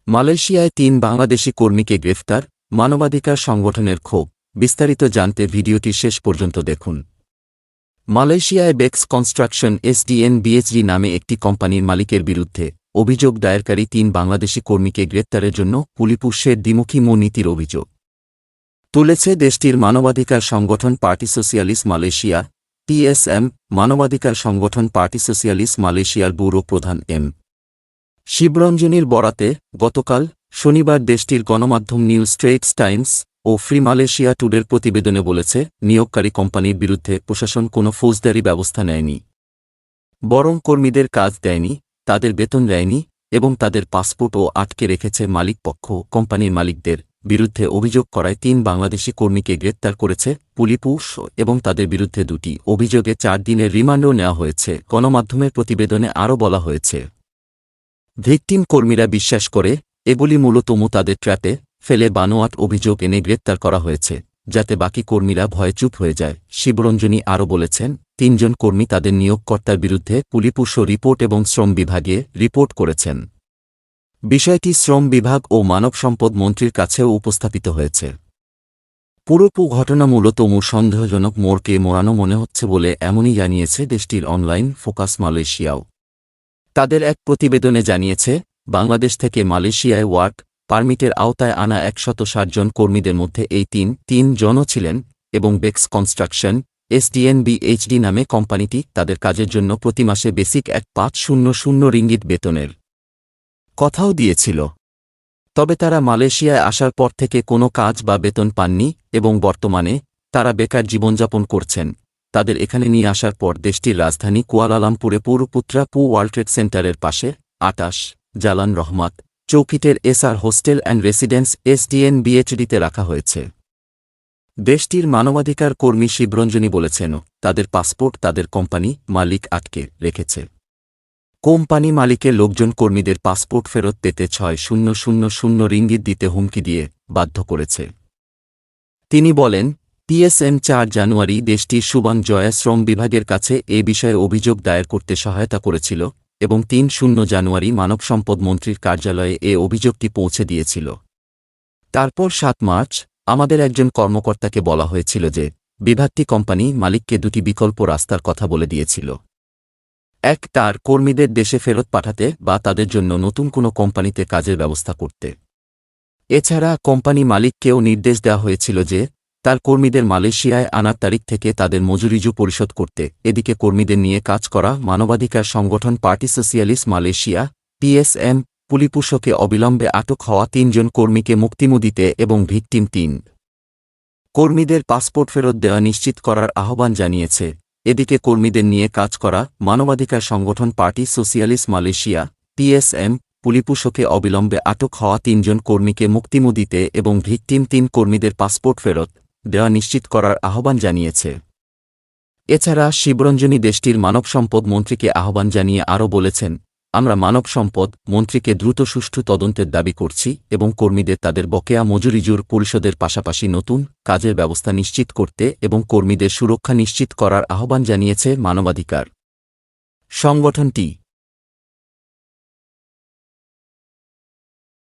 মালয়েশিয়ায় ৩ বাংলাদেশি কর্মীকে গ্রেফতার, মানবাধিকার সংগঠনের ক্ষোভ। বিস্তারিত জানতে ভিডিওটি শেষ পর্যন্ত দেখুন। মালয়েশিয়ায় বেক্স কনস্ট্রাকশন এসডিএন বিএচডি নামে একটি কোম্পানির মালিকের বিরুদ্ধে অভিযোগ দায়েরকারী ৩ বাংলাদেশি কর্মীকে গ্রেপ্তারের জন্য পুলিপুশের দ্বিমুখী নীতির অভিযোগ তুলেছে দেশটির মানবাধিকার সংগঠন পার্টি সোশিয়ালিস্ট মালয়েশিয়া পিএসএম। মানবাধিকার সংগঠন পার্টি সোশিয়ালিস্ট মালয়েশিয়ার ব্যুরো প্রধান এম শিবরঞ্জনীর বরাতে গতকাল শনিবার দেশটির গণমাধ্যম নিউ স্ট্রেটস টাইমস ও ফ্রি মালয়েশিয়া টুডের প্রতিবেদনে বলেছে, নিয়োগকারী কোম্পানির বিরুদ্ধে প্রশাসন কোনো ফৌজদারি ব্যবস্থা নেয়নি, বরং কর্মীদের কাজ দেয়নি, তাদের বেতন দেয়নি এবং তাদের পাসপোর্টও আটকে রেখেছে। মালিকপক্ষ কোম্পানির মালিকদের বিরুদ্ধে অভিযোগ করায় ৩ বাংলাদেশি কর্মীকে গ্রেপ্তার করেছে পুলিশ এবং তাদের বিরুদ্ধে ২টি অভিযোগে ৪ দিনের রিমান্ডও নেওয়া হয়েছে। গণমাধ্যমের প্রতিবেদনে আরও বলা হয়েছে, ভিকটিম কর্মীরা বিশ্বাস করে এগুলি মূলত তাদের ট্র্যাপে ফেলে বানোয়াট অভিযোগ এনে গ্রেপ্তার করা হয়েছে, যাতে বাকি কর্মীরা ভয়ে চুপ হয়ে যায়। শিবরঞ্জনী আরও বলেছেন, ৩ জন কর্মী তাদের নিয়োগকর্তার বিরুদ্ধে পুলিশ রিপোর্ট এবং শ্রম বিভাগে রিপোর্ট করেছেন। বিষয়টি শ্রম বিভাগ ও মানব সম্পদ মন্ত্রীর কাছেও উপস্থাপিত হয়েছে। পুরো ঘটনা মূলত সন্দেহজনক মোড়কে মোড়ানো মনে হচ্ছে বলে এমনই জানিয়েছে দেশটির অনলাইন ফোকাস মালয়েশিয়াও। তাদের এক প্রতিবেদনে জানিয়েছে, বাংলাদেশ থেকে মালয়েশিয়ায় ওয়ার্ক পারমিটের আওতায় আনা ১৬০ জন কর্মীদের মধ্যে এই ৩ জনও ছিলেন এবং বেক্স কনস্ট্রাকশন এসডিএন বিএইচডি নামে কোম্পানিটি তাদের কাজের জন্য প্রতি মাসে বেসিক ১,৫০০ রিঙ্গিত বেতনের কথাও দিয়েছিল। তবে তারা মালয়েশিয়ায় আসার পর থেকে কোনো কাজ বা বেতন পাননি এবং বর্তমানে তারা বেকার জীবনযাপন করছেন। তাদের এখানে নিয়ে আসার পর দেশটির রাজধানী কুয়ালালামপুরে পুরপুত্রা ওয়ার্ল্ড ট্রেড সেন্টারের পাশে ২৮ জালান রহমাত চৌকিটের SR hostel and residence SDN বিএইচডিতে রাখা হয়েছে। দেশটির মানবাধিকার কর্মী শিবরঞ্জনী বলেছেন, তাদের পাসপোর্ট তাদের কোম্পানি মালিক আটকে রেখেছে। কোম্পানি মালিকের লোকজন কর্মীদের পাসপোর্ট ফেরত পেতে ৬,০০০ রিঙ্গিত দিতে হুমকি দিয়ে বাধ্য করেছে। তিনি বলেন, পিএসএম ৪ জানুয়ারি দেশটির সুবান জয়া শ্রম বিভাগের কাছে এ বিষয়ে অভিযোগ দায়ের করতে সহায়তা করেছিল এবং ৩ জানুয়ারি মানব সম্পদ মন্ত্রীর কার্যালয়ে এ অভিযোগটি পৌঁছে দিয়েছিল। তারপর ৭ মার্চ আমাদের একজন কর্মকর্তাকে বলা হয়েছিল যে বিভাগটি কোম্পানি মালিককে ২টি বিকল্প রাস্তার কথা বলে দিয়েছিল। এক, তার কর্মীদের দেশে ফেরত পাঠাতে বা তাদের জন্য নতুন কোনো কোম্পানিতে কাজের ব্যবস্থা করতে। এছাড়া কোম্পানি মালিককেও নির্দেশ দেওয়া হয়েছিল যে তার কর্মীদের মালয়েশিয়ায় আনার তারিখ থেকে তাদের মজুরিজু পরিশোধ করতে। এদিকে কর্মীদের নিয়ে কাজ করা মানবাধিকার সংগঠন পার্টি সোশিয়ালিস্ট মালয়েশিয়া পিএসএম পুলিপুশকে অবিলম্বে আটক হওয়া ৩ জন কর্মীকে মুক্তিমু দিতে এবং ভিকটিম ৩ কর্মীদের পাসপোর্ট ফেরত দেওয়া নিশ্চিত করার আহ্বান জানিয়েছে। এদিকে কর্মীদের নিয়ে কাজ করা মানবাধিকার সংগঠন পার্টি সোশিয়ালিস্ট মালয়েশিয়া পিএসএম পুলিপুশকে অবিলম্বে আটক হওয়া ৩ জন কর্মীকে মুক্তিমু দিতে এবং ভিকটিম ৩ কর্মীদের পাসপোর্ট ফেরত দেওয়া নিশ্চিত করার আহ্বান জানিয়েছে। এছাড়া শিবরঞ্জনী দেশটির মানব সম্পদ মন্ত্রীকে আহ্বান জানিয়ে আরও বলেছেন, আমরা মানব সম্পদ মন্ত্রীকে দ্রুত সুষ্ঠু তদন্তের দাবি করছি এবং কর্মীদের তাদের বকেয়া মজুরিজুর পরিশোধের পাশাপাশি নতুন কাজের ব্যবস্থা নিশ্চিত করতে এবং কর্মীদের সুরক্ষা নিশ্চিত করার আহ্বান জানিয়েছে মানবাধিকার সংগঠনটি।